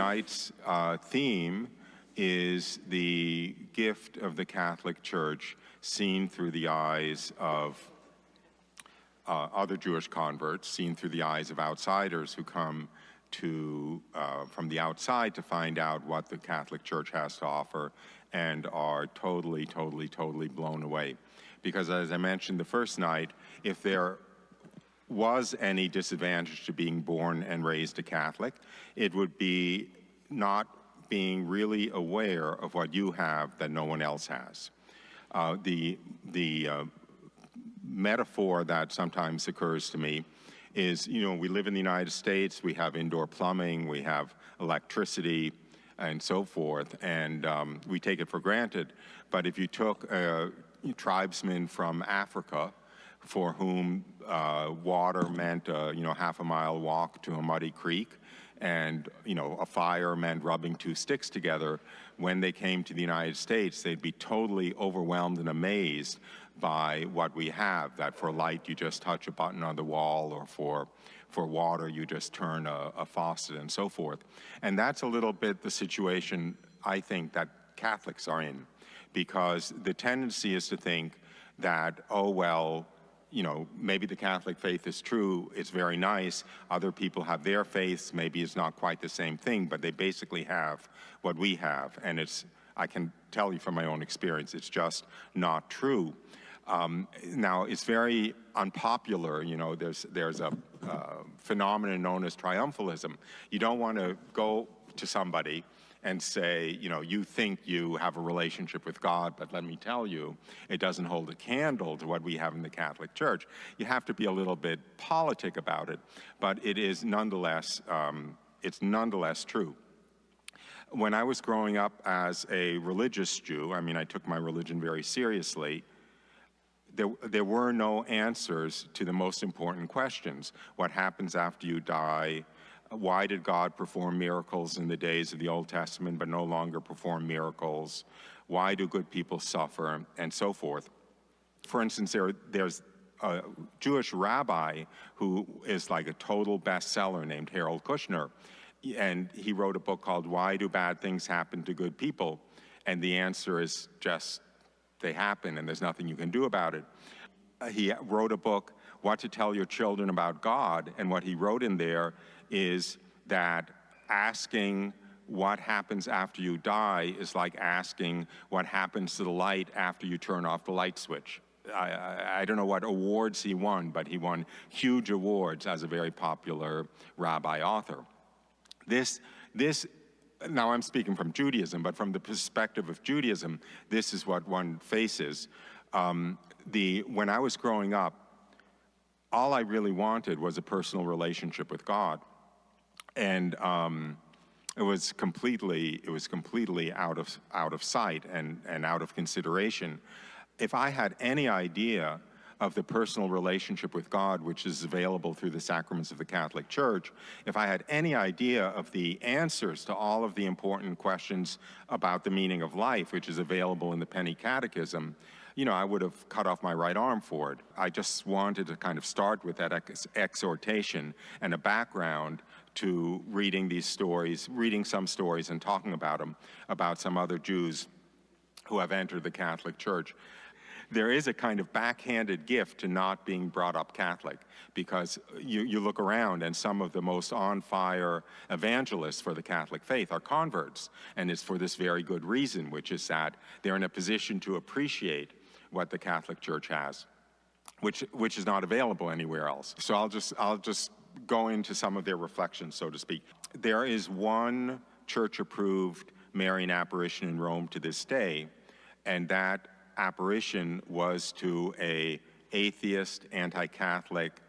tonight's theme is the gift of the Catholic Church seen through the eyes of other Jewish converts, seen through the eyes of outsiders who come to from the outside to find out what the Catholic Church has to offer and are totally blown away. Because as I mentioned the first night, if there was any disadvantage to being born and raised a Catholic, it would be not being really aware of what you have that no one else has. The metaphor that sometimes occurs to me is, you know, we live in the United States, we have indoor plumbing, we have electricity, and so forth, and we take it for granted. But if you took a tribesman from Africa for whom water meant half a mile walk to a muddy creek, and a fire meant rubbing two sticks together, when they came to the United States, they'd be totally overwhelmed and amazed by what we have, that for light you just touch a button on the wall, or for water you just turn a faucet, and so forth. And that's a little bit the situation I think that Catholics are in, because the tendency is to think that, oh well, maybe the Catholic faith is true, it's very nice, other people have their faiths, maybe it's not quite the same thing, but they basically have what we have, and I can tell you from my own experience, it's just not true. Now, it's very unpopular, there's a phenomenon known as triumphalism. You don't want to go to somebody and say, you think you have a relationship with God, but let me tell you, it doesn't hold a candle to what we have in the Catholic Church. You have to be a little bit politic about it, but it is nonetheless, it's nonetheless true. When I was growing up as a religious Jew, I took my religion very seriously, there were no answers to the most important questions. What happens after you die? Why did God perform miracles in the days of the Old Testament but no longer perform miracles? Why do good people suffer? And so forth. For instance, there's a Jewish rabbi who is like a total bestseller named Harold Kushner. And he wrote a book called Why Do Bad Things Happen to Good People? And the answer is just, they happen and there's nothing you can do about it. He wrote a book, What to Tell Your Children About God, and what he wrote in there is that asking what happens after you die is like asking what happens to the light after you turn off the light switch. I don't know what awards he won, but he won huge awards as a very popular rabbi author. Now I'm speaking from Judaism, but from the perspective of Judaism, this is what one faces. When I was growing up, all I really wanted was a personal relationship with God. And it was completely out of sight and out of consideration. If I had any idea of the personal relationship with God, which is available through the sacraments of the Catholic Church, if I had any idea of the answers to all of the important questions about the meaning of life, which is available in the Penny Catechism, I would have cut off my right arm for it. I just wanted to kind of start with that exhortation and a background to reading these stories, reading some stories and talking about them, about some other Jews who have entered the Catholic Church. There is a kind of backhanded gift to not being brought up Catholic, because you look around and some of the most on-fire evangelists for the Catholic faith are converts, and it's for this very good reason, which is that they're in a position to appreciate what the Catholic Church has, which is not available anywhere else. So I'll just go into some of their reflections, so to speak. There is one church-approved Marian apparition in Rome to this day, and that apparition was to an atheist, anti-Catholic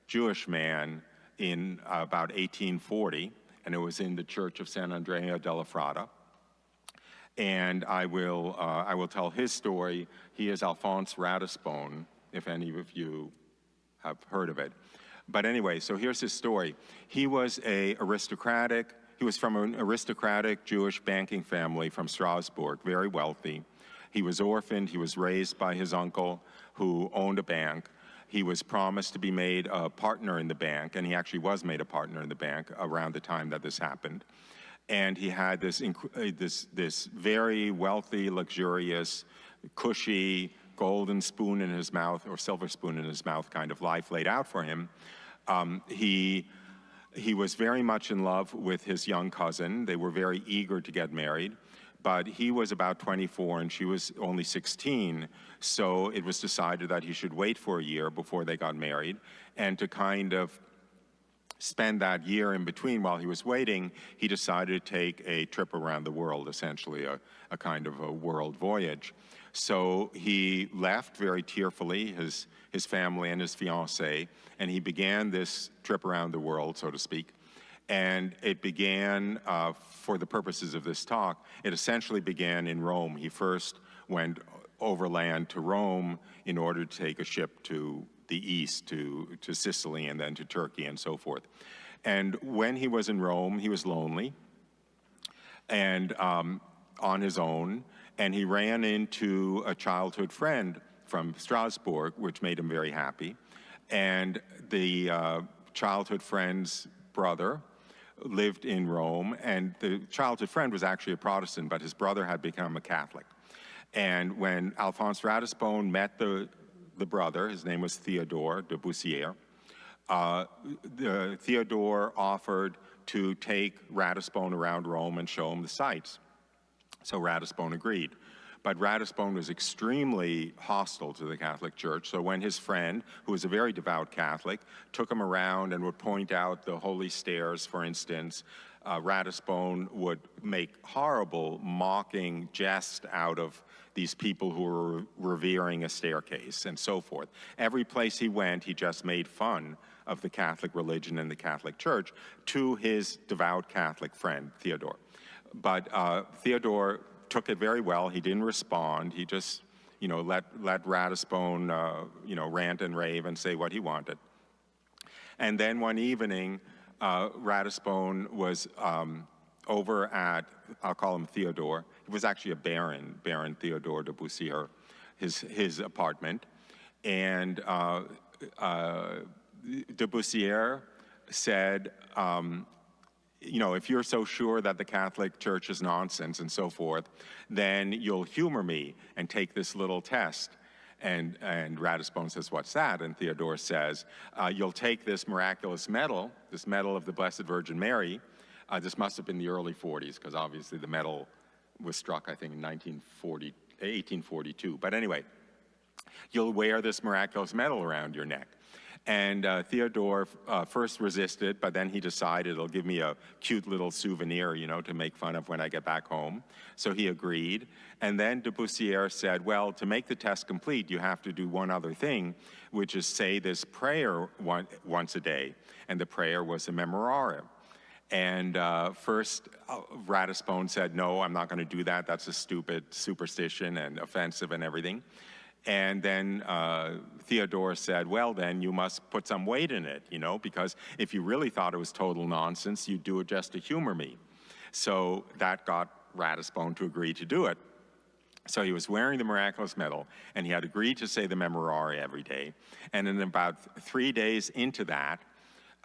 Jewish man in about 1840, and it was in the Church of San Andrea della Frada. And I will tell his story. He is Alphonse Ratisbonne, if any of you have heard of it. But anyway, so here's his story. He was from an aristocratic Jewish banking family from Strasbourg, very wealthy. He was orphaned. He was raised by his uncle, who owned a bank. He was promised to be made a partner in the bank, and he actually was made a partner in the bank around the time that this happened. and he had this very wealthy, luxurious, cushy, golden spoon in his mouth, or silver spoon in his mouth kind of life laid out for him. He was very much in love with his young cousin. They were very eager to get married, but he was about 24 and she was only 16, so it was decided that he should wait for a year before they got married, and to kind of spend that year in between while he was waiting, he decided to take a trip around the world, essentially a kind of a world voyage. So he left very tearfully, his family and his fiancée, and he began this trip around the world, so to speak. And it began, for the purposes of this talk, it essentially began in Rome. He first went overland to Rome in order to take a ship to the east, to Sicily, and then to Turkey, and so forth. And when he was in Rome, he was lonely and on his own, and he ran into a childhood friend from Strasbourg, which made him very happy. And the childhood friend's brother lived in Rome, and the childhood friend was actually a Protestant, but his brother had become a Catholic. And when Alphonse Ratisbonne met the brother, his name was Theodore de Bussière, Theodore offered to take Ratisbonne around Rome and show him the sights. So Ratisbonne agreed. But Ratisbonne was extremely hostile to the Catholic Church, so when his friend, who was a very devout Catholic, took him around and would point out the holy stairs, for instance, Ratisbonne would make horrible, mocking jest out of these people who were revering a staircase and so forth. Every place he went, he just made fun of the Catholic religion and the Catholic Church to his devout Catholic friend, Theodore. But Theodore took it very well. He didn't respond. He just, let Ratisbonne, rant and rave and say what he wanted. And then one evening, Ratisbonne was over at, I'll call him Theodore. He was actually a Baron Theodore de Bussière, his apartment. And de Bussière said, if you're so sure that the Catholic Church is nonsense and so forth, then you'll humor me and take this little test. And Ratisbonne says, what's that? And Theodore says, you'll take this miraculous medal, this medal of the Blessed Virgin Mary. This must have been the early 40s, because obviously the medal was struck, I think, in 1842. But anyway, you'll wear this miraculous medal around your neck. And Theodore first resisted, but then he decided it'll give me a cute little souvenir, to make fun of when I get back home. So he agreed. And then de Bussière said, well, to make the test complete, you have to do one other thing, which is say this prayer once a day. And the prayer was a memorare. And first, Ratisbonne said, no, I'm not going to do that. That's a stupid superstition and offensive and everything. And then Theodore said, well, then you must put some weight in it, because if you really thought it was total nonsense, you'd do it just to humor me. So that got Ratisbonne to agree to do it. So he was wearing the miraculous medal, and he had agreed to say the memorare every day. And in about 3 days into that,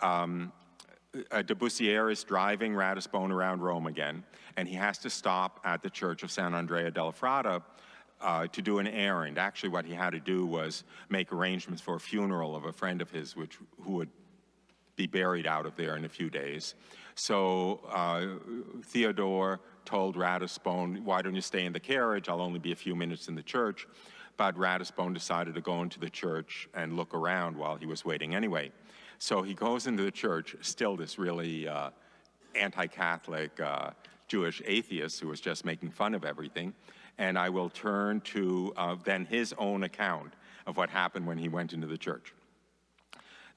de Bussière is driving Ratisbonne around Rome again, and he has to stop at the church of San Andrea della Frada to do an errand. Actually, what he had to do was make arrangements for a funeral of a friend of his who would be buried out of there in a few days. So Theodore told Ratisbonne, why don't you stay in the carriage? I'll only be a few minutes in the church. But Ratisbonne decided to go into the church and look around while he was waiting anyway. So he goes into the church, still this really anti-Catholic Jewish atheist who was just making fun of everything. And I will turn to then his own account of what happened when he went into the church.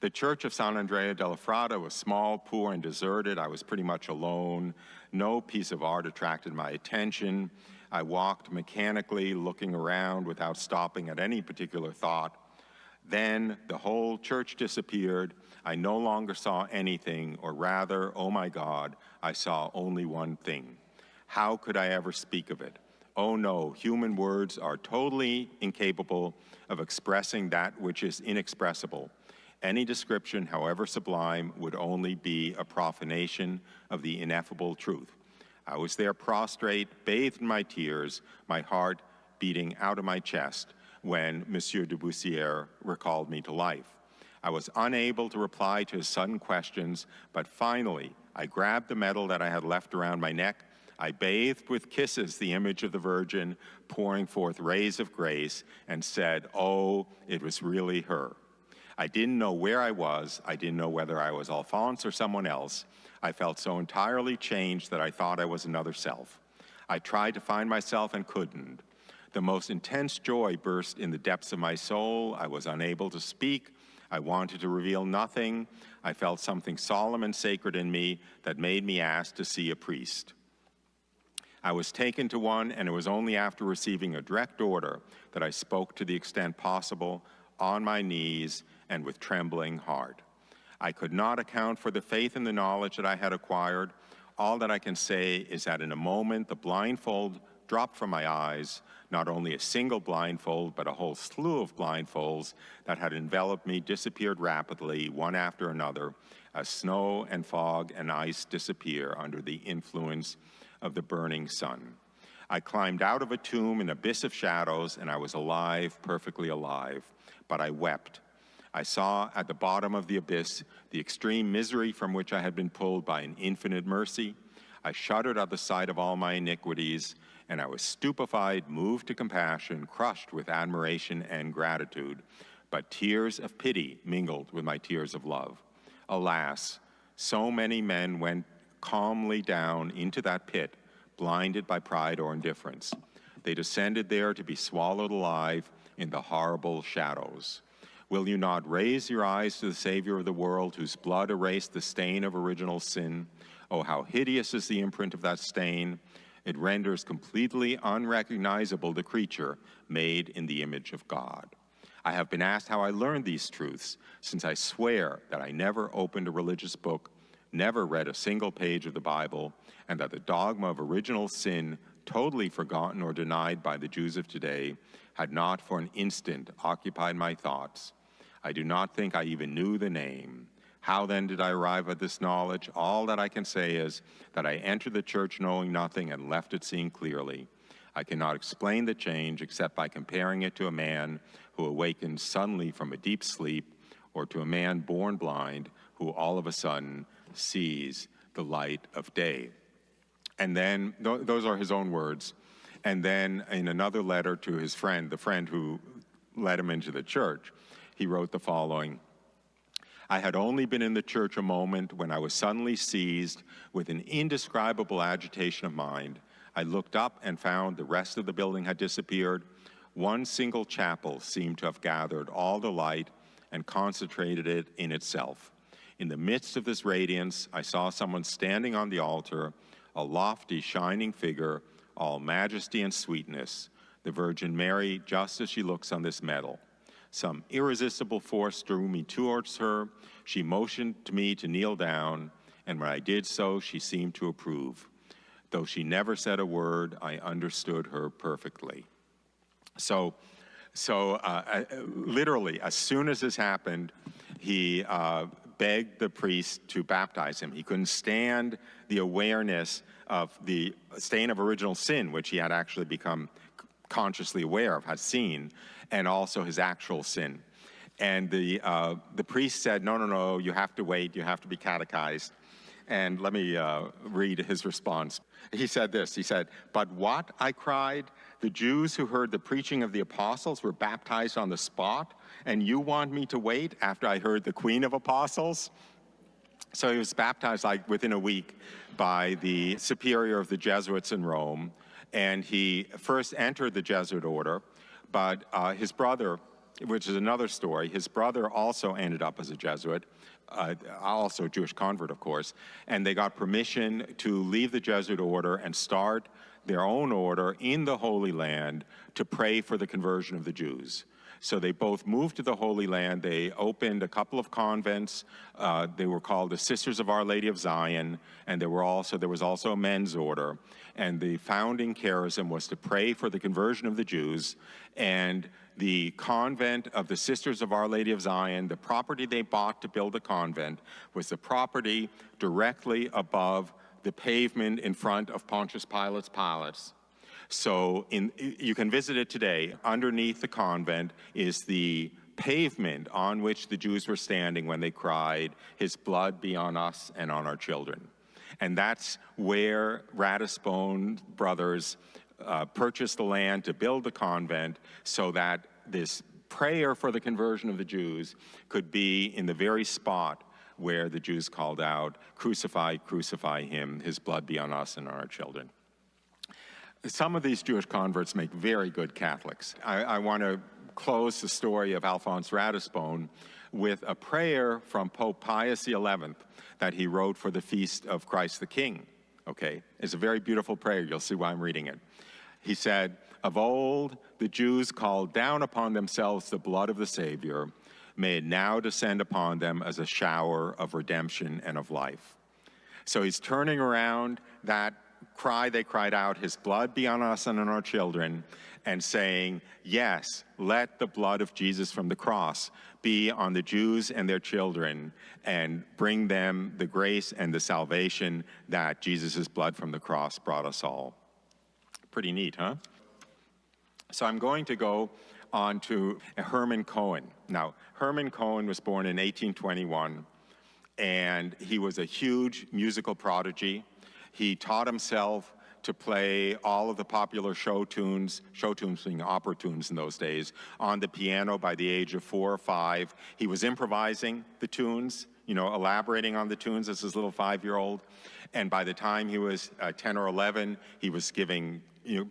The church of San Andrea della Frada was small, poor, and deserted. I was pretty much alone. No piece of art attracted my attention. I walked mechanically, looking around without stopping at any particular thought. Then the whole church disappeared. I no longer saw anything, or rather, oh my God, I saw only one thing. How could I ever speak of it? Oh no, human words are totally incapable of expressing that which is inexpressible. Any description, however sublime, would only be a profanation of the ineffable truth. I was there prostrate, bathed in my tears, my heart beating out of my chest, when Monsieur de Bussière recalled me to life. I was unable to reply to his sudden questions, but finally I grabbed the medal that I had left around my neck. I bathed with kisses the image of the Virgin, pouring forth rays of grace, and said, oh, it was really her. I didn't know where I was. I didn't know whether I was Alphonse or someone else. I felt so entirely changed that I thought I was another self. I tried to find myself and couldn't. The most intense joy burst in the depths of my soul. I was unable to speak. I wanted to reveal nothing. I felt something solemn and sacred in me that made me ask to see a priest. I was taken to one, and it was only after receiving a direct order that I spoke to the extent possible, on my knees and with trembling heart. I could not account for the faith and the knowledge that I had acquired. All that I can say is that in a moment the blindfold dropped from my eyes, not only a single blindfold, but a whole slew of blindfolds that had enveloped me disappeared rapidly, one after another, as snow and fog and ice disappear under the influence of the burning sun. I climbed out of a tomb, an abyss of shadows, and I was alive, perfectly alive, but I wept. I saw at the bottom of the abyss the extreme misery from which I had been pulled by an infinite mercy. I shuddered at the sight of all my iniquities, and I was stupefied, moved to compassion, crushed with admiration and gratitude, but tears of pity mingled with my tears of love. Alas, so many men went calmly down into that pit, blinded by pride or indifference. They descended there to be swallowed alive in the horrible shadows. Will you not raise your eyes to the Savior of the world, whose blood erased the stain of original sin? Oh, how hideous is the imprint of that stain! It renders completely unrecognizable the creature made in the image of God. I have been asked how I learned these truths, since I swear that I never opened a religious book, never read a single page of the Bible, and that the dogma of original sin, totally forgotten or denied by the Jews of today, had not for an instant occupied my thoughts. I do not think I even knew the name. How then did I arrive at this knowledge? All that I can say is that I entered the church knowing nothing and left it seeing clearly. I cannot explain the change except by comparing it to a man who awakens suddenly from a deep sleep, or to a man born blind who all of a sudden sees the light of day. And then, those are his own words. And then in another letter to his friend, the friend who led him into the church, he wrote the following: I had only been in the church a moment when I was suddenly seized with an indescribable agitation of mind. I looked up and found the rest of the building had disappeared. One single chapel seemed to have gathered all the light and concentrated it in itself. In the midst of this radiance, I saw someone standing on the altar, a lofty, shining figure, all majesty and sweetness, the Virgin Mary, just as she looks on this medal. Some irresistible force drew me towards her. She motioned to me to kneel down, and when I did so, she seemed to approve. Though she never said a word, I understood her perfectly. So literally, as soon as this happened, he begged the priest to baptize him. He couldn't stand the awareness of the stain of original sin, which he had actually become consciously aware of, had seen, and also his actual sin. And the priest said, no, you have to wait, you have to be catechized. And let me read his response. He said this, he said, "But what?" I cried. "The Jews who heard the preaching of the apostles were baptized on the spot, and you want me to wait after I heard the Queen of Apostles?" So he was baptized like within a week by the superior of the Jesuits in Rome, and he first entered the Jesuit order, but his brother, which is another story, his brother also ended up as a Jesuit, also a Jewish convert, of course, and they got permission to leave the Jesuit order and start their own order in the Holy Land to pray for the conversion of the Jews. So they both moved to the Holy Land. They opened a couple of convents. They were called the Sisters of Our Lady of Zion, and there was also a men's order. And the founding charism was to pray for the conversion of the Jews. And the convent of the Sisters of Our Lady of Zion, the property they bought to build the convent, was the property directly above the pavement in front of Pontius Pilate's palace. So you can visit it today. Underneath the convent is the pavement on which the Jews were standing when they cried, "His blood be on us and on our children." And that's where Ratisbonne brothers purchased the land to build the convent, so that this prayer for the conversion of the Jews could be in the very spot where the Jews called out, "Crucify, crucify him, his blood be on us and on our children." Some of these Jewish converts make very good Catholics. I want to close the story of Alphonse Ratisbonne with a prayer from Pope Pius XI that he wrote for the feast of Christ the King. Okay, it's a very beautiful prayer. You'll see why I'm reading it. He said, "Of old, the Jews called down upon themselves the blood of the Savior. May it now descend upon them as a shower of redemption and of life." So he's turning around that cry they cried out, "His blood be on us and on our children," and saying, yes, let the blood of Jesus from the cross be on the Jews and their children, and bring them the grace and the salvation that Jesus' blood from the cross brought us all. Pretty neat, huh? So I'm going to go on to Hermann Cohen. Now, Hermann Cohen was born in 1821, and he was a huge musical prodigy. He taught himself to play all of the popular show tunes being opera tunes in those days, on the piano by the age of 4 or 5. He was improvising the tunes, elaborating on the tunes as his little 5-year-old. And by the time he was 10 or 11, he was giving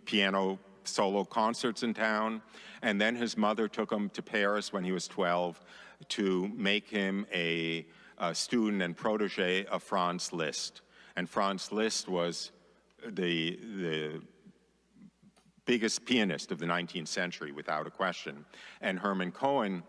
piano solo concerts in town. And then his mother took him to Paris when he was 12 to make him a student and protege of Franz Liszt. And Franz Liszt was the biggest pianist of the 19th century, without a question. And Hermann Cohen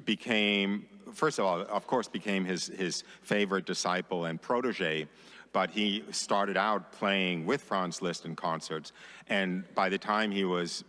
became, first of all, of course, became his favorite disciple and protege, but he started out playing with Franz Liszt in concerts. And by the time he was,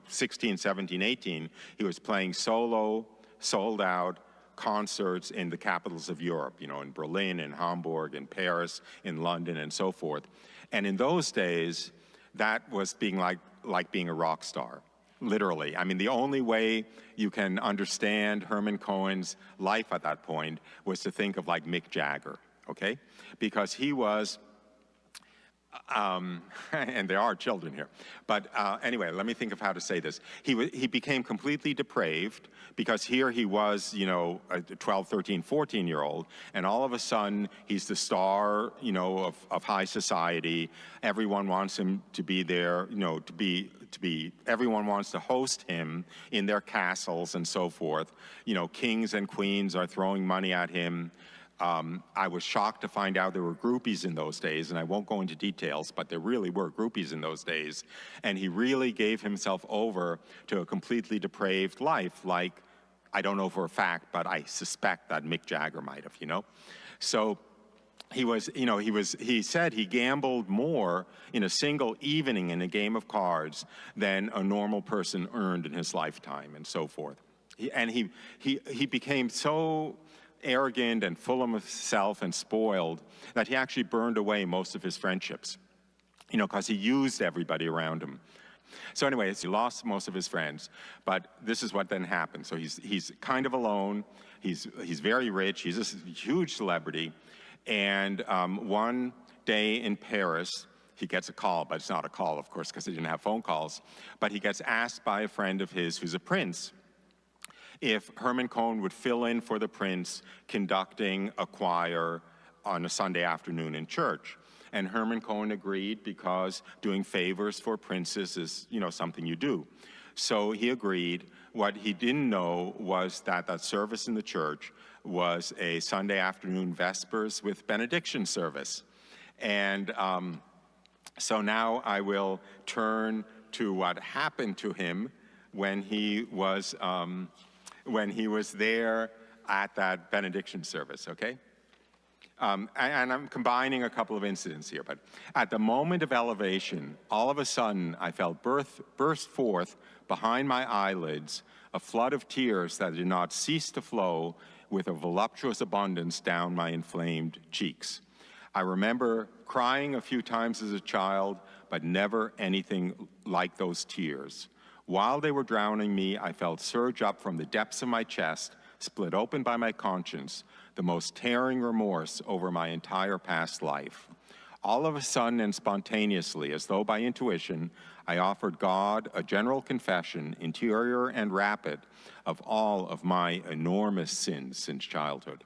16, 17, 18, he was playing solo, sold out concerts in the capitals of Europe, in Berlin, in Hamburg, in Paris, in London, and so forth. And in those days, that was being like being a rock star, literally. I mean, the only way you can understand Hermann Cohen's life at that point was to think of like Mick Jagger, okay? Because he was, and there are children here, but anyway, let me think of how to say this. He became completely depraved, because here he was, a 12, 13, 14-year-old, and all of a sudden he's the star, of high society. Everyone wants him to be there, everyone wants to host him in their castles and so forth. Kings and queens are throwing money at him. I was shocked to find out there were groupies in those days, and I won't go into details, but there really were groupies in those days. And he really gave himself over to a completely depraved life, like, I don't know for a fact, but I suspect that Mick Jagger might have, So he said he gambled more in a single evening in a game of cards than a normal person earned in his lifetime, and so forth. He became so arrogant and full of himself and spoiled that he actually burned away most of his friendships, because he used everybody around him. So anyway, he lost most of his friends, but this is what then happened. So he's kind of alone. He's very rich. He's a huge celebrity. And one day in Paris, he gets a call, but it's not a call, of course, because he didn't have phone calls. But he gets asked by a friend of his who's a prince if Hermann Cohen would fill in for the prince conducting a choir on a Sunday afternoon in church. And Hermann Cohen agreed, because doing favors for princes is, something you do. So he agreed. What he didn't know was that service in the church was a Sunday afternoon Vespers with benediction service. And so now I will turn to what happened to him when he was there at that benediction service, okay? And I'm combining a couple of incidents here, but at the moment of elevation, all of a sudden I felt burst forth behind my eyelids a flood of tears that did not cease to flow with a voluptuous abundance down my inflamed cheeks. I remember crying a few times as a child, but never anything like those tears. While they were drowning me, I felt surge up from the depths of my chest, split open by my conscience, the most tearing remorse over my entire past life. All of a sudden and spontaneously, as though by intuition, I offered God a general confession, interior and rapid, of all of my enormous sins since childhood.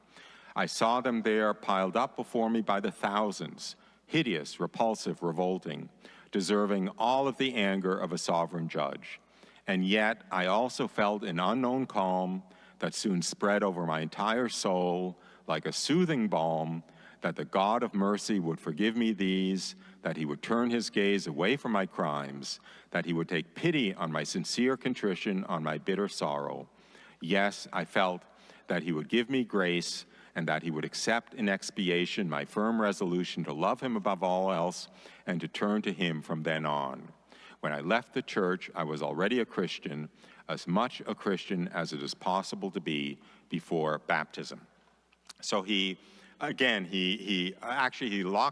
I saw them there piled up before me by the thousands, hideous, repulsive, revolting, deserving all of the anger of a sovereign judge. And yet, I also felt an unknown calm that soon spread over my entire soul like a soothing balm, that the God of mercy would forgive me these, that he would turn his gaze away from my crimes, that he would take pity on my sincere contrition, on my bitter sorrow. Yes, I felt that he would give me grace and that he would accept in expiation my firm resolution to love him above all else and to turn to him from then on. When I left the church, I was already a Christian, as much a Christian as it is possible to be before baptism. So he locked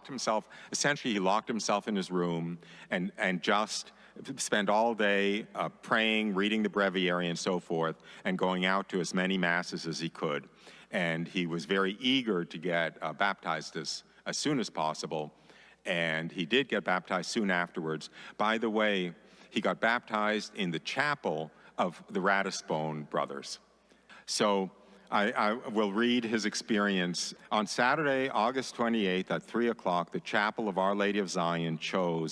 himself, essentially he locked himself in his room and just spent all day praying, reading the breviary and so forth, and going out to as many masses as he could. And he was very eager to get baptized as soon as possible. And he did get baptized soon afterwards. By the way, he got baptized in the chapel of the Ratisbonne brothers. So I will read his experience. On Saturday, August 28th at 3 o'clock, the chapel of Our Lady of Zion shone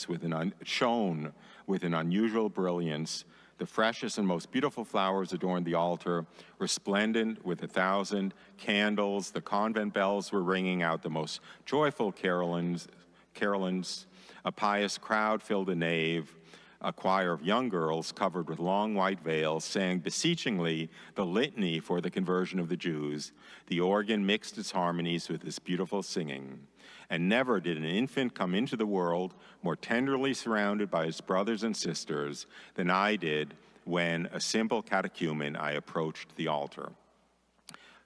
with an unusual brilliance. The freshest and most beautiful flowers adorned the altar, resplendent with 1,000 candles. The convent bells were ringing out the most joyful carolins. A pious crowd filled the nave. A choir of young girls covered with long white veils sang beseechingly the litany for the conversion of the Jews. The organ mixed its harmonies with this beautiful singing. And never did an infant come into the world more tenderly surrounded by his brothers and sisters than I did when, a simple catechumen, I approached the altar.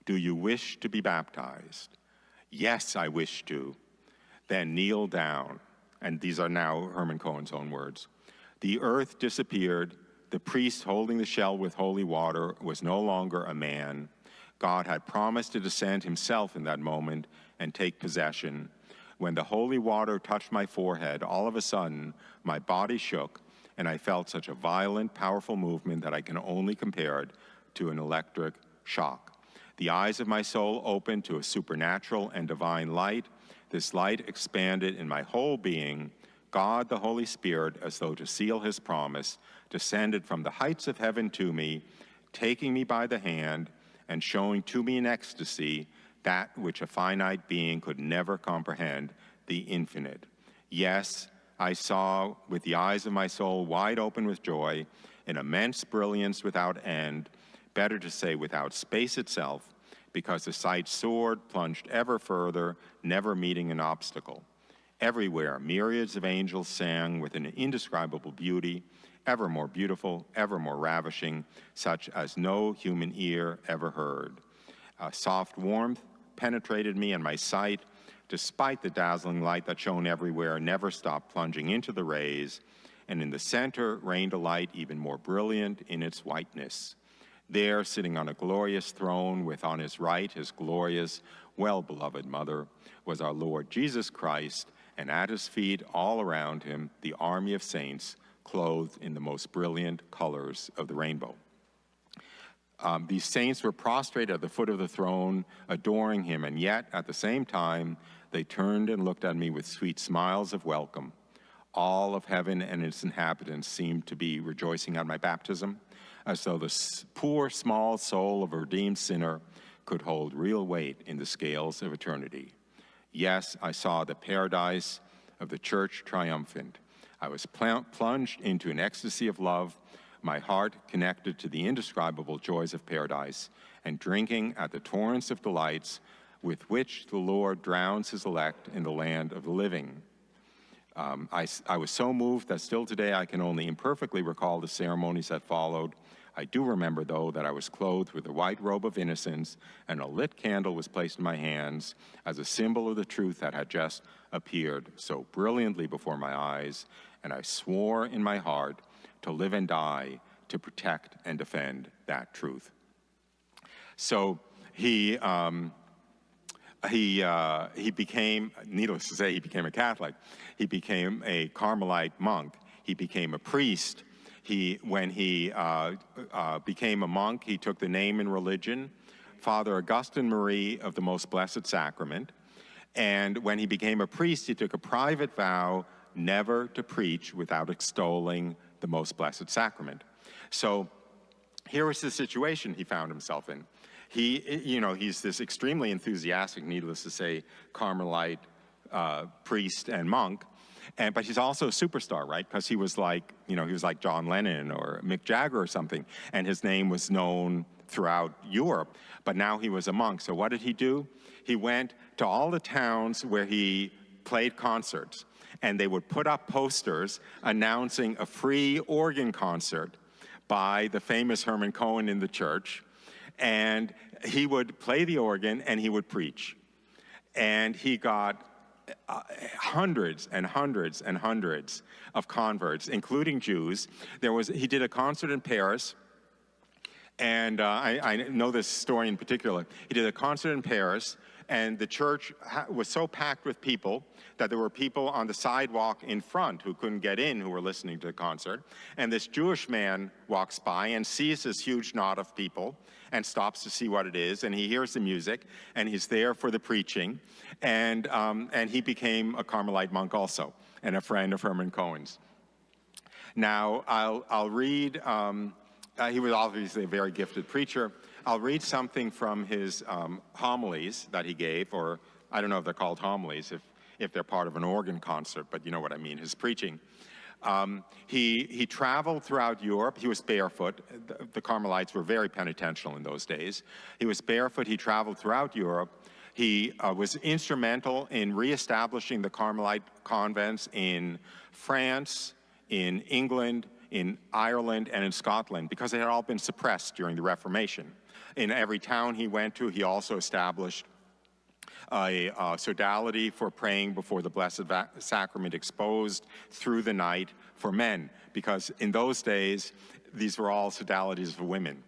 Do you wish to be baptized? Yes, I wish to. Then kneel down. And these are now Hermann Cohen's own words. The earth disappeared. The priest holding the shell with holy water was no longer a man. God had promised to descend himself in that moment and take possession. When the holy water touched my forehead, all of a sudden, my body shook, and I felt such a violent, powerful movement that I can only compare it to an electric shock. The eyes of my soul opened to a supernatural and divine light. This light expanded in my whole being. God, the Holy Spirit, as though to seal his promise, descended from the heights of heaven to me, taking me by the hand and showing to me in ecstasy that which a finite being could never comprehend, the infinite. Yes, I saw with the eyes of my soul wide open with joy, an immense brilliance without end, better to say without space itself, because the sight soared, plunged ever further, never meeting an obstacle. Everywhere, myriads of angels sang with an indescribable beauty, ever more beautiful, ever more ravishing, such as no human ear ever heard. A soft warmth penetrated me, and my sight, despite the dazzling light that shone everywhere, never stopped plunging into the rays, and in the center reigned a light even more brilliant in its whiteness. There, sitting on a glorious throne, with on his right his glorious, well-beloved mother, was our Lord Jesus Christ, and at his feet, all around him, the army of saints, clothed in the most brilliant colors of the rainbow. These saints were prostrate at the foot of the throne, adoring him, and yet, at the same time, they turned and looked at me with sweet smiles of welcome. All of heaven and its inhabitants seemed to be rejoicing at my baptism, as though the poor, small soul of a redeemed sinner could hold real weight in the scales of eternity. Yes, I saw the paradise of the church triumphant. I was plunged into an ecstasy of love, my heart connected to the indescribable joys of paradise, and drinking at the torrents of delights with which the Lord drowns his elect in the land of the living. I was so moved that still today I can only imperfectly recall the ceremonies that followed. I do remember, though, that I was clothed with a white robe of innocence, and a lit candle was placed in my hands as a symbol of the truth that had just appeared so brilliantly before my eyes, and I swore in my heart to live and die to protect and defend that truth. So he became, needless to say, he became a Catholic. He became a Carmelite monk. He became a priest. When he became a monk, he took the name and religion, Father Augustin Marie of the Most Blessed Sacrament. And when he became a priest, he took a private vow never to preach without extolling the Most Blessed Sacrament. So here was the situation he found himself in. He's this extremely enthusiastic, needless to say, Carmelite priest and monk, but he's also a superstar, right? Because he was like John Lennon or Mick Jagger or something, and his name was known throughout Europe. But now he was a monk. So what did he do? He went to all the towns where he played concerts, and they would put up posters announcing a free organ concert by the famous Hermann Cohen in the church. And he would play the organ and he would preach. And he got hundreds and hundreds and hundreds of converts, including Jews. He did a concert in Paris, and I know this story in particular. He did a concert in Paris, and the church was so packed with people that there were people on the sidewalk in front who couldn't get in who were listening to the concert. And this Jewish man walks by and sees this huge knot of people and stops to see what it is, and he hears the music, and he's there for the preaching. And he became a Carmelite monk also, and a friend of Hermann Cohen's. Now, I'll read, he was obviously a very gifted preacher. I'll read something from his homilies that he gave, or I don't know if they're called homilies, if they're part of an organ concert, but you know what I mean, his preaching. He traveled throughout Europe. He was barefoot. The Carmelites were very penitential in those days. He was barefoot. He traveled throughout Europe. He was instrumental in reestablishing the Carmelite convents in France, in England, in Ireland, and in Scotland, because they had all been suppressed during the Reformation. In every town he went to, he also established a sodality for praying before the Blessed Sacrament exposed through the night for men, because in those days, these were all sodalities for women.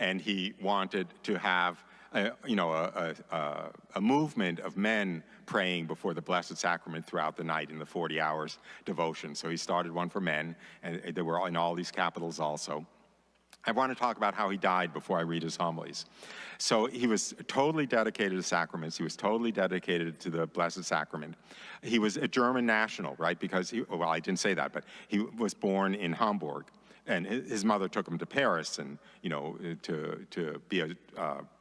And he wanted to have a movement of men praying before the Blessed Sacrament throughout the night in the 40 hours devotion. So he started one for men, and they were in all these capitals also. I want to talk about how he died before I read his homilies. So he was totally dedicated to sacraments. He was totally dedicated to the Blessed Sacrament. He was a German national, right? Because well, I didn't say that, but he was born in Hamburg. And his mother took him to Paris, and to be a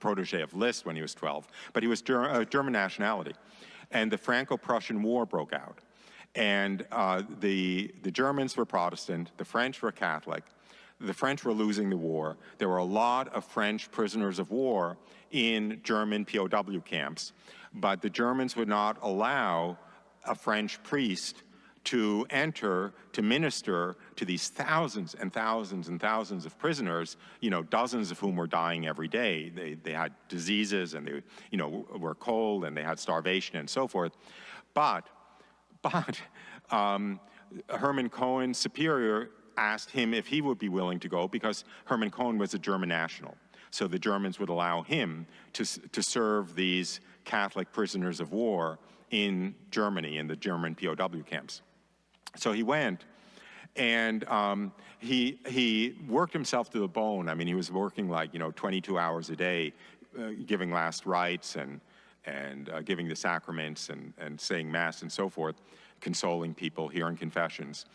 protege of Liszt when he was 12. But he was German nationality, and the Franco-Prussian War broke out, and the Germans were Protestant, the French were Catholic. The French were losing the war. There were a lot of French prisoners of war in German POW camps, but the Germans would not allow a French priest to enter to minister to these thousands and thousands and thousands of prisoners, dozens of whom were dying every day. They had diseases, and they were cold, and they had starvation and so forth. But Hermann Cohen's superior asked him if he would be willing to go, because Hermann Cohen was a German national. So the Germans would allow him to serve these Catholic prisoners of war in Germany, in the German POW camps. So he went, and he worked himself to the bone. I mean, he was working 22 hours a day, giving last rites and giving the sacraments and saying Mass and so forth, consoling people, hearing confessions.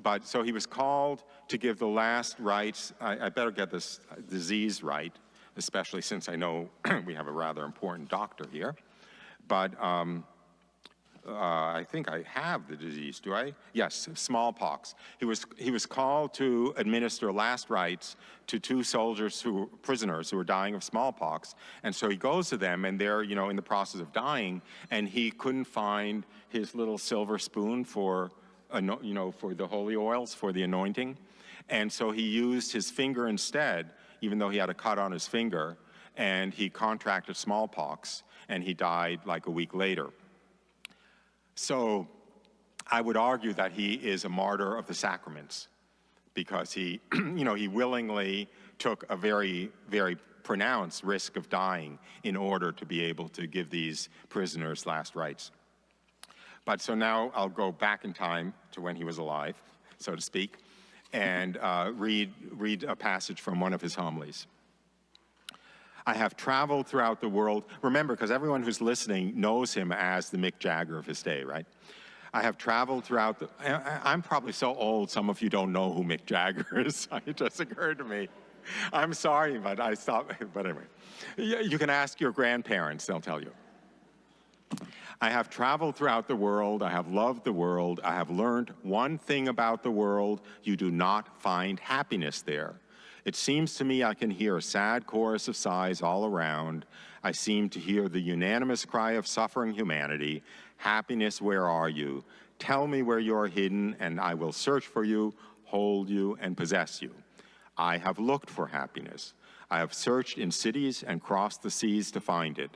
But so he was called to give the last rites. I better get this disease right, especially since I know we have a rather important doctor here. But I think I have the disease, do I? Yes, smallpox. He was called to administer last rites to two prisoners who were dying of smallpox. And so he goes to them, and they're, in the process of dying, and he couldn't find his little silver spoon for for the holy oils, for the anointing. And so he used his finger instead, even though he had a cut on his finger, and he contracted smallpox, and he died like a week later. So I would argue that he is a martyr of the sacraments, because he, he willingly took a very, very pronounced risk of dying in order to be able to give these prisoners last rites. But so now I'll go back in time to when he was alive, so to speak, and read a passage from one of his homilies. I have traveled throughout the world. Remember, because everyone who's listening knows him as the Mick Jagger of his day, right? I have traveled throughout the, I'm probably so old, some of you don't know who Mick Jagger is. It just occurred to me. I'm sorry, but I stopped. But anyway, you can ask your grandparents, they'll tell you. I have traveled throughout the world. I have loved the world. I have learned one thing about the world: you do not find happiness there. It seems to me I can hear a sad chorus of sighs all around. I seem to hear the unanimous cry of suffering humanity: happiness, where are you? Tell me where you are hidden, and I will search for you, hold you, and possess you. I have looked for happiness. I have searched in cities and crossed the seas to find it.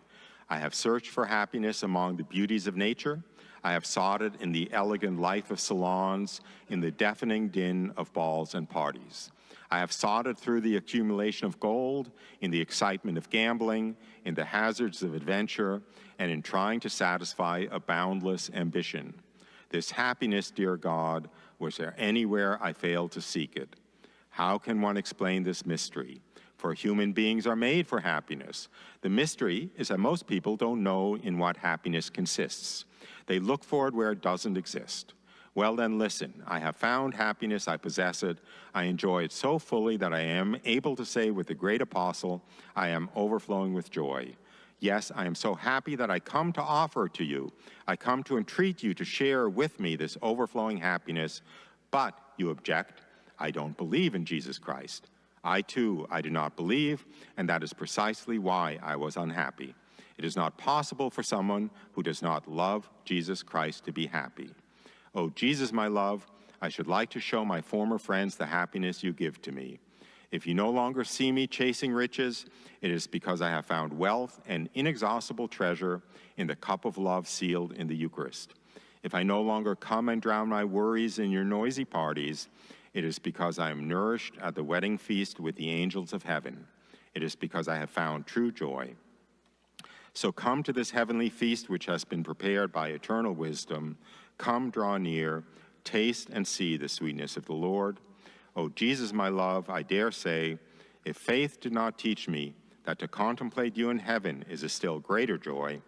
I have searched for happiness among the beauties of nature. I have sought it in the elegant life of salons, in the deafening din of balls and parties. I have sought it through the accumulation of gold, in the excitement of gambling, in the hazards of adventure, and in trying to satisfy a boundless ambition. This happiness, dear God, was there anywhere I failed to seek it? How can one explain this mystery? For human beings are made for happiness. The mystery is that most people don't know in what happiness consists. They look for it where it doesn't exist. Well then, listen, I have found happiness, I possess it, I enjoy it so fully that I am able to say with the great apostle, I am overflowing with joy. Yes, I am so happy that I come to offer it to you. I come to entreat you to share with me this overflowing happiness, but you object, I don't believe in Jesus Christ. I do not believe, and that is precisely why I was unhappy. It is not possible for someone who does not love Jesus Christ to be happy. Oh, Jesus, my love, I should like to show my former friends the happiness you give to me. If you no longer see me chasing riches, it is because I have found wealth and inexhaustible treasure in the cup of love sealed in the Eucharist. If I no longer come and drown my worries in your noisy parties, it is because I am nourished at the wedding feast with the angels of heaven. It is because I have found true joy. So come to this heavenly feast which has been prepared by eternal wisdom. Come, draw near, taste and see the sweetness of the Lord. O Jesus, my love, I dare say, if faith did not teach me that to contemplate you in heaven is a still greater joy,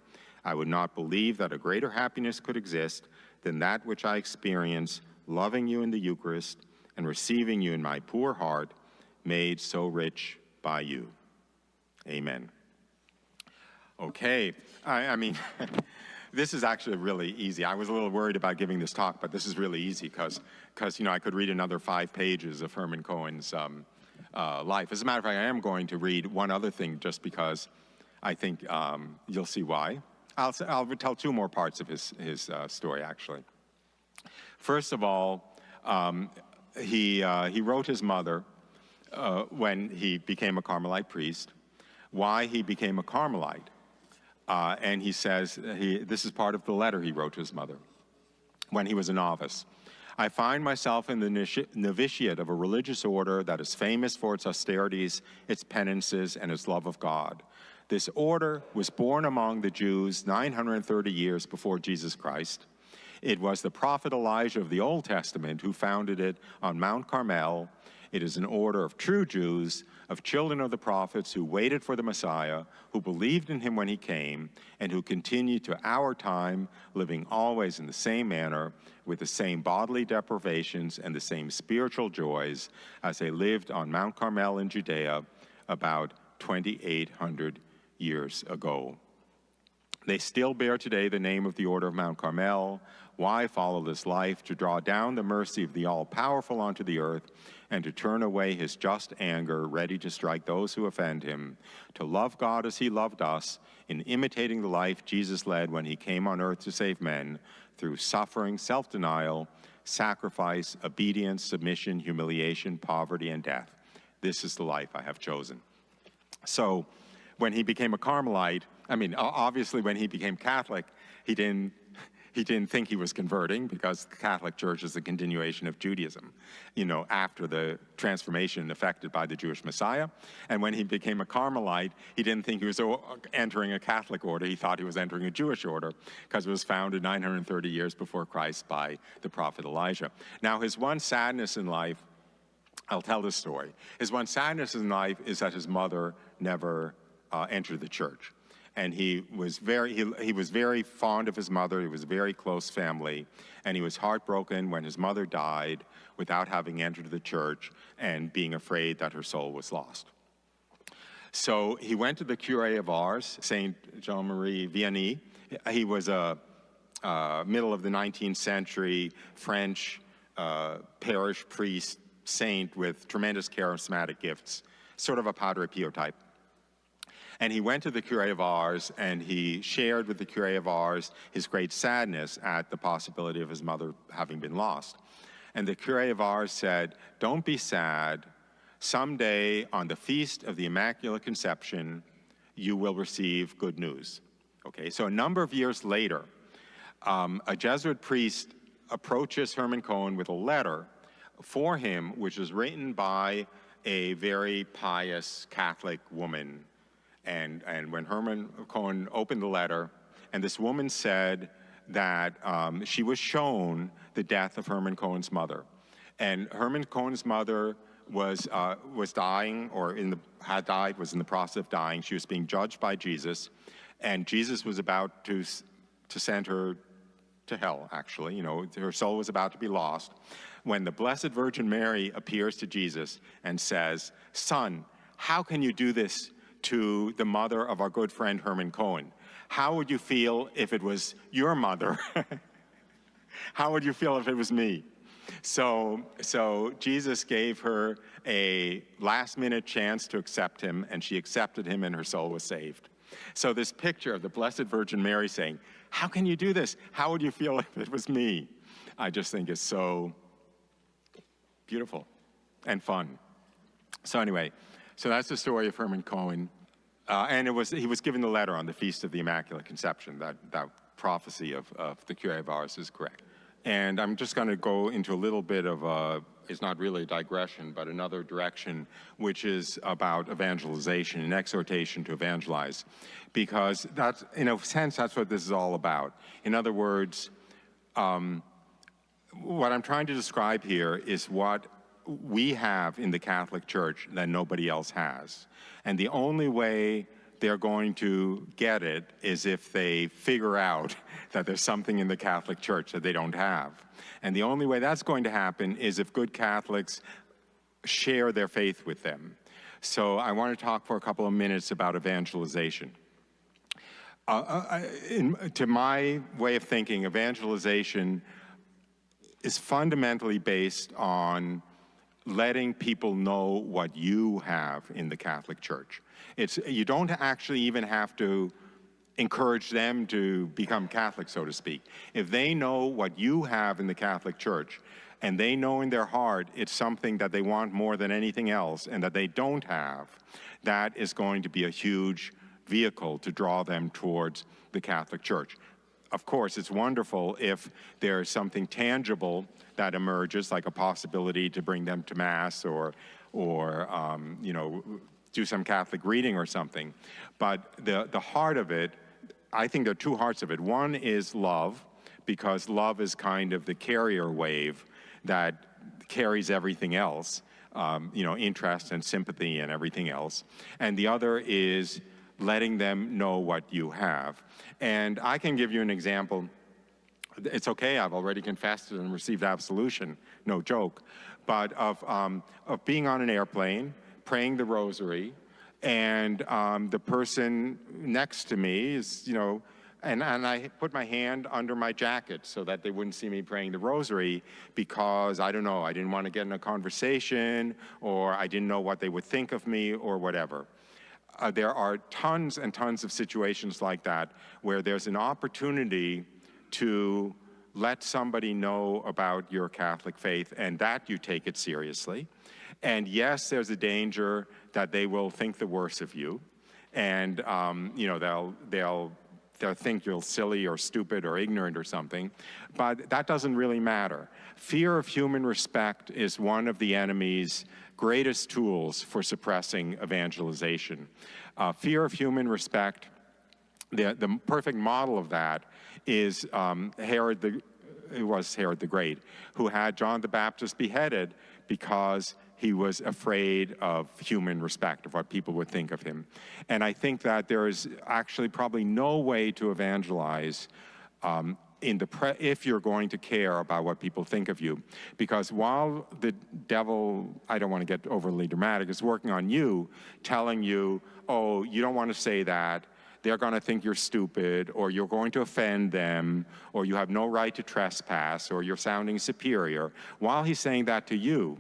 I would not believe that a greater happiness could exist than that which I experience loving you in the Eucharist and receiving you in my poor heart, made so rich by you. Amen. Okay, I mean, this is actually really easy. I was a little worried about giving this talk, but this is really easy because I could read another 5 pages of Hermann Cohen's life. As a matter of fact, I am going to read one other thing just because I think you'll see why. I'll tell 2 more parts of his story, actually. First of all, he wrote his mother when he became a Carmelite priest, why he became a Carmelite. And he says, this is part of the letter he wrote to his mother when he was a novice. I find myself in the novitiate of a religious order that is famous for its austerities, its penances, and its love of God. This order was born among the Jews 930 years before Jesus Christ. It was the prophet Elijah of the Old Testament who founded it on Mount Carmel. It is an order of true Jews, of children of the prophets who waited for the Messiah, who believed in him when he came, and who continue to our time, living always in the same manner, with the same bodily deprivations and the same spiritual joys as they lived on Mount Carmel in Judea about 2,800 years ago. They still bear today the name of the Order of Mount Carmel. Why follow this life? To draw down the mercy of the all-powerful onto the earth and to turn away his just anger, ready to strike those who offend him. To love God as he loved us, in imitating the life Jesus led when he came on earth to save men, through suffering, self-denial, sacrifice, obedience, submission, humiliation, poverty, and death. This is the life I have chosen. So when he became a Carmelite, I mean, obviously when he became Catholic, he didn't think he was converting, because the Catholic Church is a continuation of Judaism, you know, after the transformation effected by the Jewish Messiah. And when he became a Carmelite, he didn't think he was entering a Catholic order. He thought he was entering a Jewish order, because it was founded 930 years before Christ by the prophet Elijah. Now, his one sadness in life, I'll tell this story. His one sadness in life is that his mother never entered the church. And he was very fond of his mother. He was a very close family, and he was heartbroken when his mother died without having entered the church and being afraid that her soul was lost. So he went to the Curé of Ars, Saint Jean-Marie Vianney. He was a middle of the 19th century French parish priest saint with tremendous charismatic gifts, sort of a Padre Pio type. And he went to the Curé of Ars, and he shared with the Curé of Ars his great sadness at the possibility of his mother having been lost. And the Curé of Ars said, "Don't be sad. Someday on the Feast of the Immaculate Conception, you will receive good news." Okay, so a number of years later, a Jesuit priest approaches Hermann Cohen with a letter for him, which was written by a very pious Catholic woman. And when Hermann Cohen opened the letter, and this woman said that she was shown the death of Hermann Cohen's mother. And Hermann Cohen's mother was dying, or had died, was in the process of dying. She was being judged by Jesus, and Jesus was about to send her to hell, actually. You know, her soul was about to be lost, when the Blessed Virgin Mary appears to Jesus and says, "Son, how can you do this to the mother of our good friend Hermann Cohen? How would you feel if it was your mother? How would you feel if it was me?" So Jesus gave her a last-minute chance to accept him, and she accepted him, and her soul was saved. So this picture of the Blessed Virgin Mary saying, "How can you do this? How would you feel if it was me?" I just think is so beautiful and fun. So anyway, so that's the story of Hermann Cohen. And he was given the letter on the Feast of the Immaculate Conception. That prophecy of the Curé of Ars is correct. And I'm just going to go into a little bit of it's not really a digression, but another direction, which is about evangelization and exhortation to evangelize. Because that's, in a sense, that's what this is all about. In other words, what I'm trying to describe here is what we have in the Catholic Church that nobody else has. And the only way they're going to get it is if they figure out that there's something in the Catholic Church that they don't have. And the only way that's going to happen is if good Catholics share their faith with them. So I want to talk for a couple of minutes about evangelization. To my way of thinking, evangelization is fundamentally based on letting people know what you have in the Catholic Church. You don't actually even have to encourage them to become Catholic, so to speak. If they know what you have in the Catholic Church, and they know in their heart it's something that they want more than anything else and that they don't have, that is going to be a huge vehicle to draw them towards the Catholic Church. Of course, it's wonderful if there's something tangible that emerges, like a possibility to bring them to Mass or you know, do some Catholic reading or something. But the heart of it, I think there are two hearts of it. One is love, because love is kind of the carrier wave that carries everything else, you know, interest and sympathy and everything else. And the other is letting them know what you have. And I can give you an example. It's okay, I've already confessed and received absolution, no joke, but of being on an airplane, praying the rosary, and the person next to me is, you know, and I put my hand under my jacket so that they wouldn't see me praying the rosary, because, I don't know, I didn't want to get in a conversation, or I didn't know what they would think of me, or whatever. There are tons and tons of situations like that where there's an opportunity to let somebody know about your Catholic faith and that you take it seriously. And yes, there's a danger that they will think the worst of you, and you know, they'll think you're silly or stupid or ignorant or something, but that doesn't really matter. Fear of human respect is one of the enemy's greatest tools for suppressing evangelization. Fear of human respect, the perfect model of that is Herod the Great, who had John the Baptist beheaded because he was afraid of human respect, of what people would think of him. And I think that there is actually probably no way to evangelize if you're going to care about what people think of you. Because while the devil, I don't want to get overly dramatic, is working on you, telling you, oh, you don't want to say that, they're going to think you're stupid, or you're going to offend them, or you have no right to trespass, or you're sounding superior. While he's saying that to you,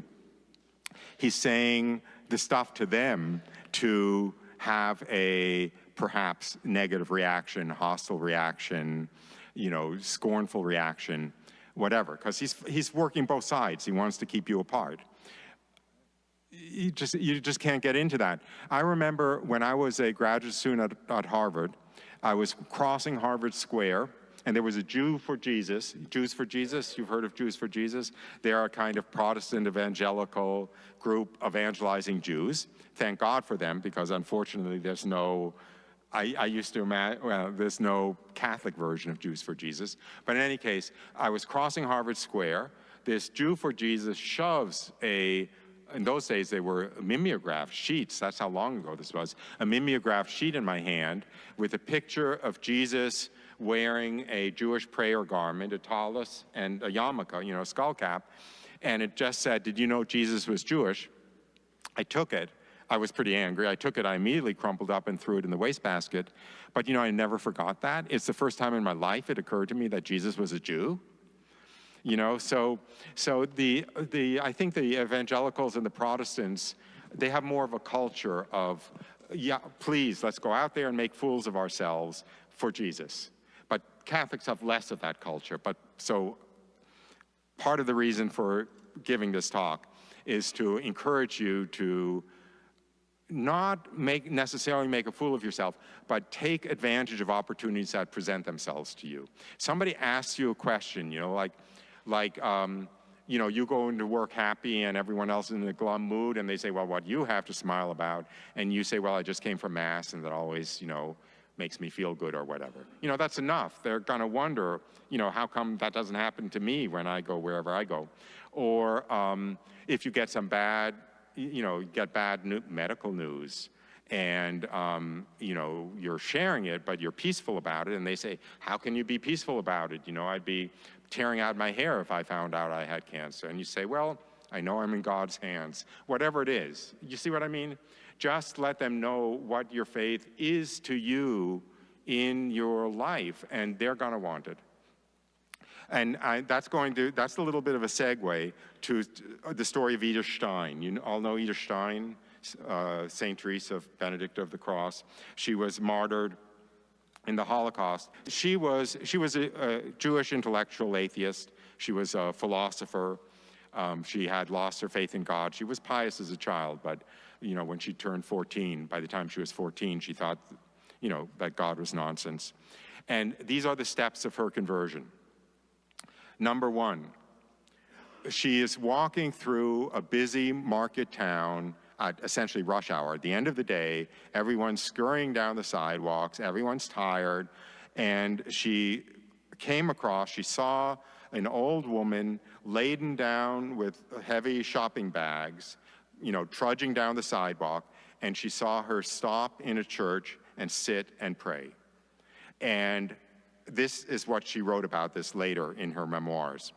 he's saying the stuff to them to have a perhaps negative reaction, hostile reaction, you know, scornful reaction, whatever, because he's working both sides. He wants to keep you apart. You just can't get into that. I remember when I was a graduate student at Harvard, I was crossing Harvard Square, and there was a Jews for Jesus, you've heard of Jews for Jesus? They're a kind of Protestant evangelical group evangelizing Jews. Thank God for them, because unfortunately there's no, I used to imagine, well, there's no Catholic version of Jews for Jesus. But in any case, I was crossing Harvard Square. This Jew for Jesus shoves in those days they were mimeograph sheets, that's how long ago this was, a mimeograph sheet in my hand with a picture of Jesus wearing a Jewish prayer garment, a tallis and a yarmulke, you know, a skull cap, and it just said, did you know Jesus was Jewish? I took it. I was pretty angry. I took it, I immediately crumpled up and threw it in the wastebasket. But you know, I never forgot that. It's the first time in my life it occurred to me that Jesus was a Jew. You know, so I think the evangelicals and the Protestants, they have more of a culture of, yeah, please, let's go out there and make fools of ourselves for Jesus. But Catholics have less of that culture. But so part of the reason for giving this talk is to encourage you to not necessarily make a fool of yourself, but take advantage of opportunities that present themselves to you. Somebody asks you a question, you know, like, you know, you go into work happy and everyone else is in a glum mood, and they say, well, what do you have to smile about? And you say, well, I just came from Mass, and that always, you know, makes me feel good or whatever. You know, that's enough. They're gonna wonder, you know, how come that doesn't happen to me when I go wherever I go? Or if you get some bad, you know, get bad medical news, and you know, you're sharing it, but you're peaceful about it, and they say, how can you be peaceful about it? You know, I'd be tearing out my hair if I found out I had cancer. And you say, well, I know I'm in God's hands. Whatever it is. You see what I mean? Just let them know what your faith is to you in your life, and they're gonna want it. And that's a little bit of a segue to the story of Edith Stein. You all know Edith Stein, St. Teresa of Benedict of the Cross. She was martyred in the Holocaust. She was a Jewish intellectual atheist. She was a philosopher. She had lost her faith in God. She was pious as a child, but you know, when she turned 14, by the time she was 14, she thought, you know, that God was nonsense. And these are the steps of her conversion. Number one, she is walking through a busy market town at essentially rush hour. At the end of the day, everyone's scurrying down the sidewalks, everyone's tired, and she saw an old woman laden down with heavy shopping bags, you know, trudging down the sidewalk, and she saw her stop in a church and sit and pray. And this is what she wrote about this later in her memoirs.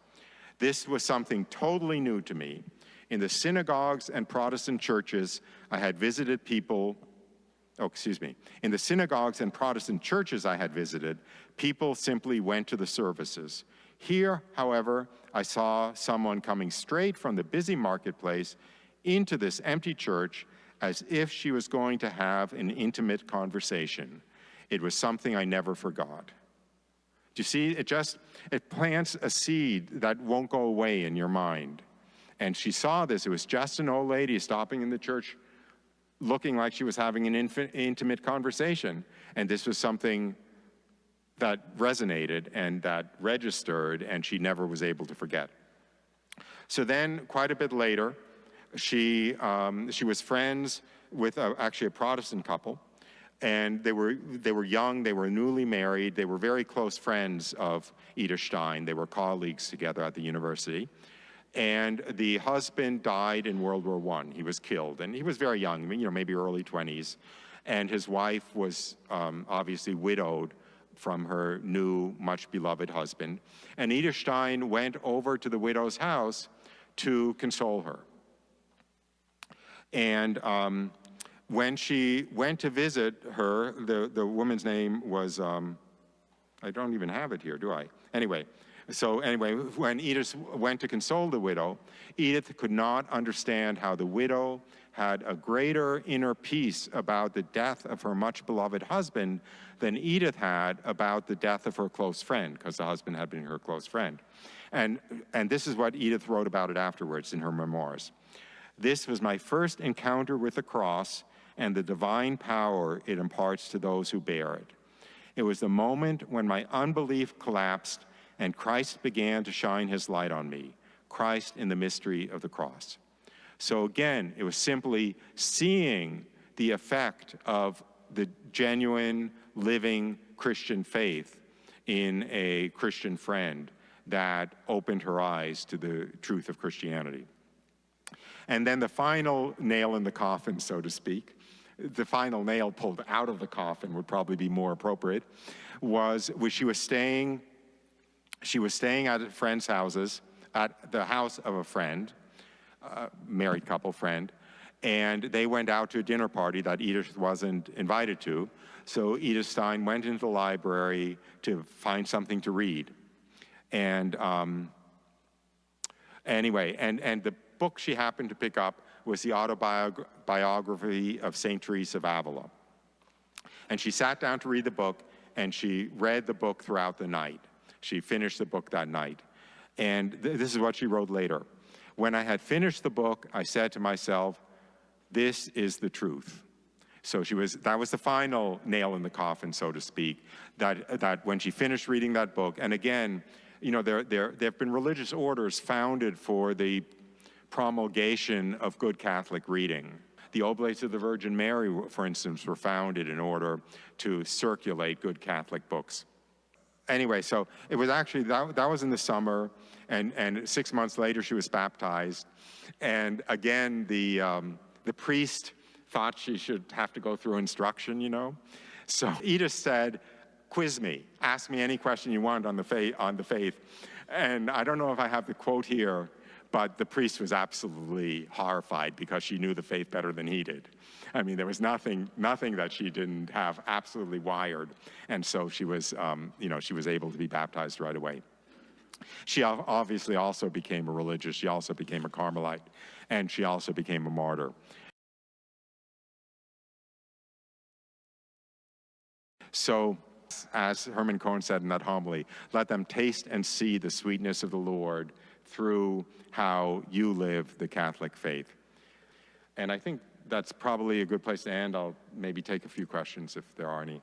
This was something totally new to me. In the synagogues and Protestant churches I had visited in the synagogues and Protestant churches I had visited, people simply went to the services. Here, however, I saw someone coming straight from the busy marketplace into this empty church as if she was going to have an intimate conversation. It was something I never forgot. Do you see? It plants a seed that won't go away in your mind. And she saw this. It was just an old lady stopping in the church looking like she was having an intimate conversation. And this was something that resonated and that registered, and she never was able to forget. So then, quite a bit later, she was friends with actually a Protestant couple, and they were young, they were newly married, they were very close friends of Edith Stein. They were colleagues together at the university. And the husband died in World War I. He was killed, and he was very young, maybe early 20s. And his wife was obviously widowed from her new, much-beloved husband. And Edith Stein went over to the widow's house to console her. And when she went to visit her, the woman's name was, I don't even have it here, do I? Anyway, when Edith went to console the widow, Edith could not understand how the widow had a greater inner peace about the death of her much-beloved husband than Edith had about the death of her close friend, because the husband had been her close friend. And this is what Edith wrote about it afterwards in her memoirs. "This was my first encounter with the cross and the divine power it imparts to those who bear it. It was the moment when my unbelief collapsed and Christ began to shine his light on me, Christ in the mystery of the cross." So again, it was simply seeing the effect of the genuine, living Christian faith in a Christian friend that opened her eyes to the truth of Christianity. And then the final nail in the coffin, so to speak, the final nail pulled out of the coffin would probably be more appropriate, was when she was staying at friends' houses, at the house of a friend, married couple friend, and they went out to a dinner party that Edith wasn't invited to. So Edith Stein went into the library to find something to read. And anyway, and the book she happened to pick up was the autobiography of St. Teresa of Avila. And she sat down to read the book, and she read the book throughout the night. She finished the book that night. And this is what she wrote later. "When I had finished the book, I said to myself, this is the truth." So that was the final nail in the coffin, so to speak, that when she finished reading that book, and again, there have been religious orders founded for the promulgation of good Catholic reading. The Oblates of the Virgin Mary, for instance, were founded in order to circulate good Catholic books. Anyway, so it was actually, that was in the summer, and 6 months later she was baptized. And again, the priest thought she should have to go through instruction, So Edith said, "Quiz me, ask me any question you want on the faith." And I don't know if I have the quote here, but the priest was absolutely horrified because she knew the faith better than he did. I mean, there was nothing that she didn't have absolutely wired. And so she was, she was able to be baptized right away. She obviously also became a religious. She also became a Carmelite. And she also became a martyr. So, as Hermann Cohen said in that homily, let them taste and see the sweetness of the Lord through how you live the Catholic faith. And I think that's probably a good place to end. I'll maybe take a few questions if there are any.